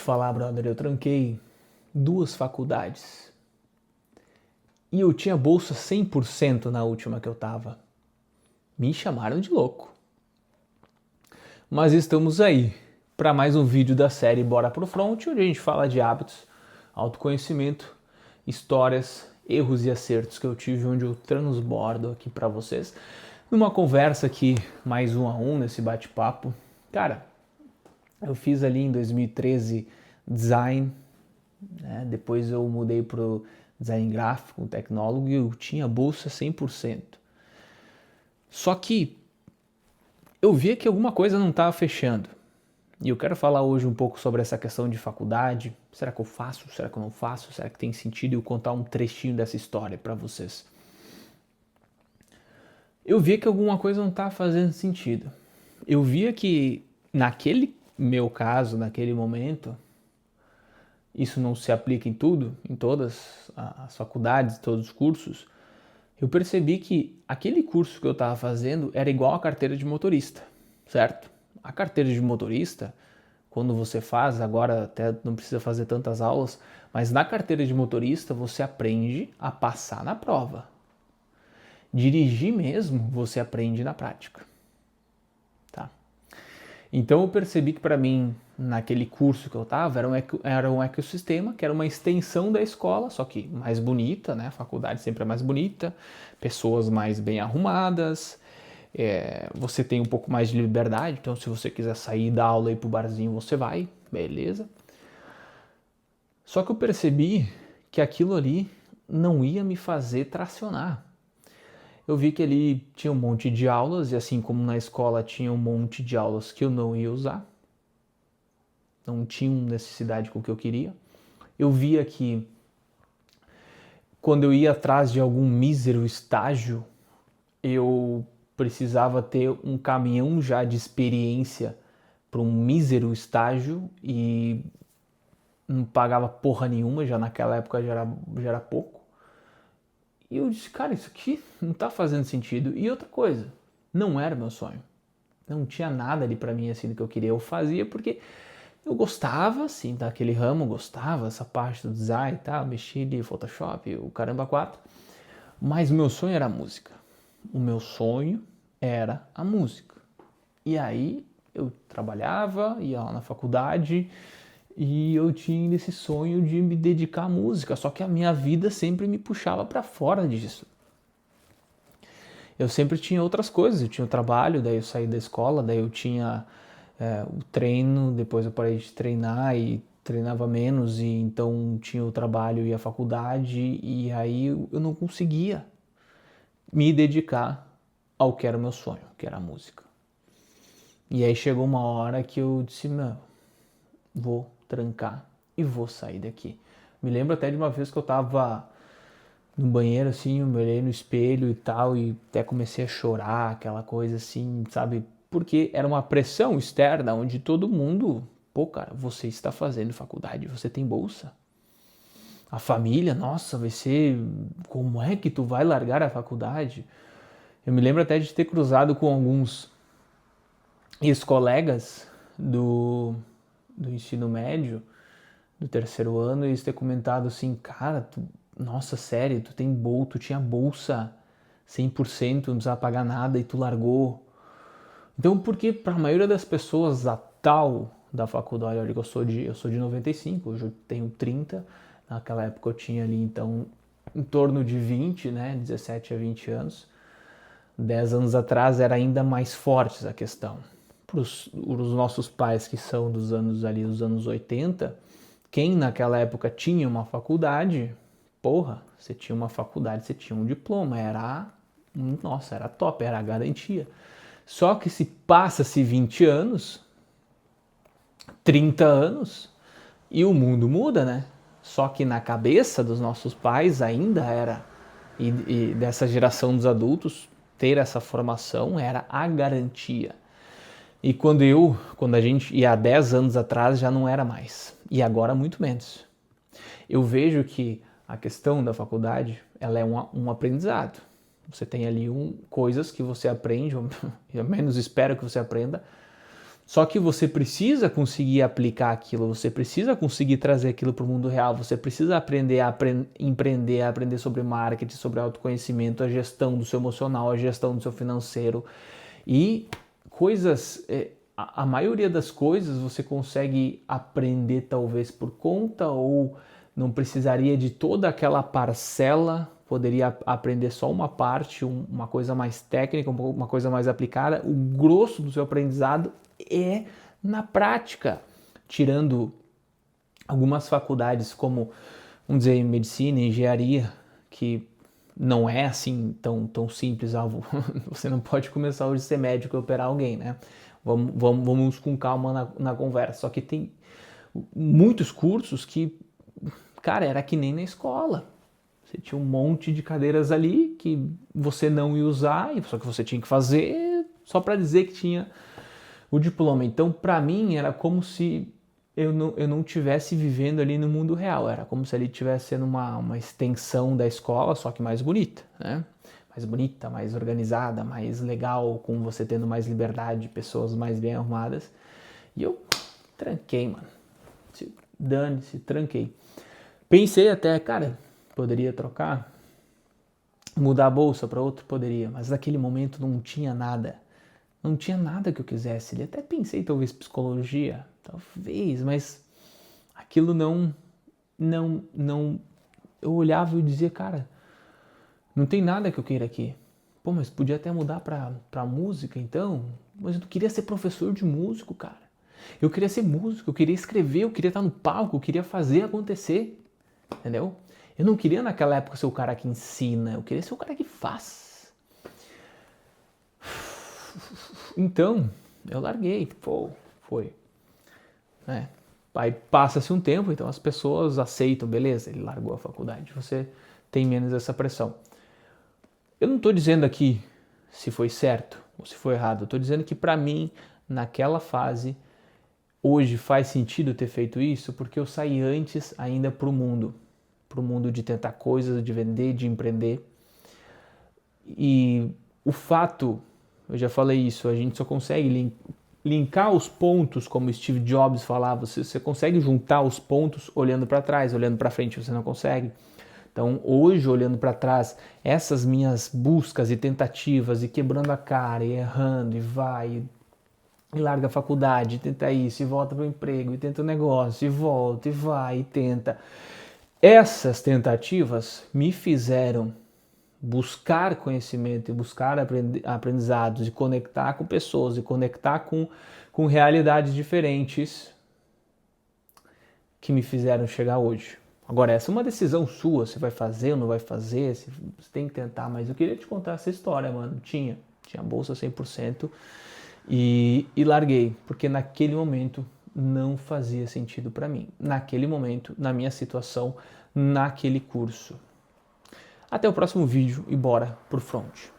falar, brother, eu tranquei 2 faculdades. E eu tinha bolsa 100% na última que eu tava. Me chamaram de louco. Mas estamos aí para mais um vídeo da série Bora Pro Front, onde a gente fala de hábitos, autoconhecimento, histórias, erros e acertos que eu tive, onde eu transbordo aqui para vocês. Numa conversa aqui, mais 1 a 1 nesse bate-papo. Cara, eu fiz ali em 2013 design, né? Depois eu mudei pro design gráfico, tecnólogo, e eu tinha bolsa 100%. Só que eu via que alguma coisa não estava fechando. E eu quero falar hoje um pouco sobre essa questão de faculdade. Será que eu faço? Será que eu não faço? Será que tem sentido eu contar um trechinho dessa história para vocês? Eu via que alguma coisa não estava fazendo sentido. Eu via que naquele meu caso, naquele momento, isso não se aplica em tudo, em todas as faculdades, todos os cursos, eu percebi que aquele curso que eu estava fazendo era igual à carteira de motorista, certo? A carteira de motorista, quando você faz, agora até não precisa fazer tantas aulas, mas na carteira de motorista você aprende a passar na prova. Dirigir mesmo, você aprende na prática. Tá? Então eu percebi que para mim, naquele curso que eu estava, era um ecossistema, que era uma extensão da escola, só que mais bonita, né? A faculdade sempre é mais bonita, pessoas mais bem arrumadas, você tem um pouco mais de liberdade, então se você quiser sair da aula e ir pro barzinho, você vai, beleza. Só que eu percebi que aquilo ali não ia me fazer tracionar. Eu vi que ali tinha um monte de aulas, e assim como na escola tinha um monte de aulas que eu não ia usar, não tinham necessidade com o que eu queria. Eu via que quando eu ia atrás de algum mísero estágio, eu precisava ter um caminhão já de experiência para um mísero estágio e não pagava porra nenhuma, já naquela época já era pouco. E eu disse, cara, isso aqui não tá fazendo sentido. E outra coisa, não era meu sonho. Não tinha nada ali pra mim assim do que eu queria. Eu fazia porque eu gostava, assim, daquele ramo, gostava, essa parte do design e tal, mexia de Photoshop, o caramba 4. Mas o meu sonho era a música. O meu sonho era a música. E aí eu trabalhava, ia lá na faculdade e eu tinha esse sonho de me dedicar à música, só que a minha vida sempre me puxava para fora disso. Eu sempre tinha outras coisas, eu tinha o trabalho, daí eu saí da escola, daí eu tinha o treino, depois eu parei de treinar e treinava menos, e então tinha o trabalho e a faculdade, e aí eu não conseguia me dedicar ao que era o meu sonho, que era a música. E aí chegou uma hora que eu disse, não, vou trancar e vou sair daqui. Me lembro até de uma vez que eu tava no banheiro assim, eu me olhei no espelho e tal, e até comecei a chorar, aquela coisa assim, sabe? Porque era uma pressão externa onde todo mundo, pô, cara, você está fazendo faculdade, você tem bolsa. A família, nossa, vai ser, como é que tu vai largar a faculdade? Eu me lembro até de ter cruzado com alguns ex-colegas do ensino médio, do 3º ano, e eles ter comentado assim, cara, nossa, sério, tu tinha bolsa 100%, não precisava pagar nada e tu largou. Então, porque para a maioria das pessoas, a tal da faculdade, olha que eu sou de 95, hoje eu tenho 30, naquela época eu tinha ali, então, em torno de 20, né, 17 a 20 anos. 10 anos atrás era ainda mais forte essa questão. Para os nossos pais que são dos anos 80, quem naquela época tinha uma faculdade, porra, você tinha uma faculdade, você tinha um diploma, nossa, era top, era a garantia. Só que se passa-se 20 anos, 30 anos, e o mundo muda, né? Só que na cabeça dos nossos pais ainda era, e dessa geração dos adultos, ter essa formação era a garantia. E quando a gente ia há 10 anos atrás, já não era mais. E agora muito menos. Eu vejo que a questão da faculdade, ela é um aprendizado. Você tem ali coisas que você aprende, ou menos espero que você aprenda, Só que você precisa conseguir aplicar aquilo, você precisa conseguir trazer aquilo para o mundo real, você precisa aprender a empreender, a aprender sobre marketing, sobre autoconhecimento, a gestão do seu emocional, a gestão do seu financeiro. E coisas, a maioria das coisas você consegue aprender talvez por conta ou não precisaria de toda aquela parcela, poderia aprender só uma parte, uma coisa mais técnica, uma coisa mais aplicada. O grosso do seu aprendizado é na prática, tirando algumas faculdades como, vamos dizer, medicina, engenharia, que não é assim tão simples. Você não pode começar hoje a ser médico e operar alguém, né? Vamos com calma na conversa. Só que tem muitos cursos que, cara, era que nem na escola. Você tinha um monte de cadeiras ali que você não ia usar, só que você tinha que fazer só para dizer que tinha o diploma. Então, para mim, era como se eu não estivesse vivendo ali no mundo real. Era como se ali estivesse sendo uma extensão da escola, só que mais bonita, né? Mais bonita, mais organizada, mais legal, com você tendo mais liberdade, pessoas mais bem arrumadas. E eu tranquei, mano. Dane-se, tranquei. Pensei até, cara, poderia trocar, mudar a bolsa para outro, poderia, mas naquele momento não tinha nada. Não tinha nada que eu quisesse. Até pensei talvez psicologia, talvez, mas aquilo não. Eu olhava e dizia, cara, não tem nada que eu queira aqui. Pô, mas podia até mudar pra música então. Mas eu não queria ser professor de músico, cara. Eu queria ser músico, eu queria escrever, eu queria estar no palco, eu queria fazer acontecer. Entendeu? Eu não queria naquela época ser o cara que ensina, eu queria ser o cara que faz. Então, eu larguei, pô, foi. Né? Aí passa-se um tempo, então as pessoas aceitam, beleza, ele largou a faculdade, você tem menos essa pressão. Eu não estou dizendo aqui se foi certo ou se foi errado, eu estou dizendo que para mim, naquela fase, hoje faz sentido ter feito isso, porque eu saí antes ainda para o mundo de tentar coisas, de vender, de empreender. E o fato, eu já falei isso, a gente só consegue linkar os pontos, como Steve Jobs falava, você consegue juntar os pontos olhando para trás, olhando para frente você não consegue. Então hoje, olhando para trás, essas minhas buscas e tentativas, e quebrando a cara, e errando, e vai, e larga a faculdade, e tenta isso, e volta para o emprego, e tenta o negócio, e volta, e vai, e tenta. Essas tentativas me fizeram buscar conhecimento e buscar aprendizados e conectar com pessoas e conectar com realidades diferentes que me fizeram chegar hoje. Agora, essa é uma decisão sua, se vai fazer ou não vai fazer, se você tem que tentar, mas eu queria te contar essa história, mano. Tinha bolsa 100% e larguei, porque naquele momento não fazia sentido para mim. Naquele momento, na minha situação, naquele curso. Até o próximo vídeo e bora pro front.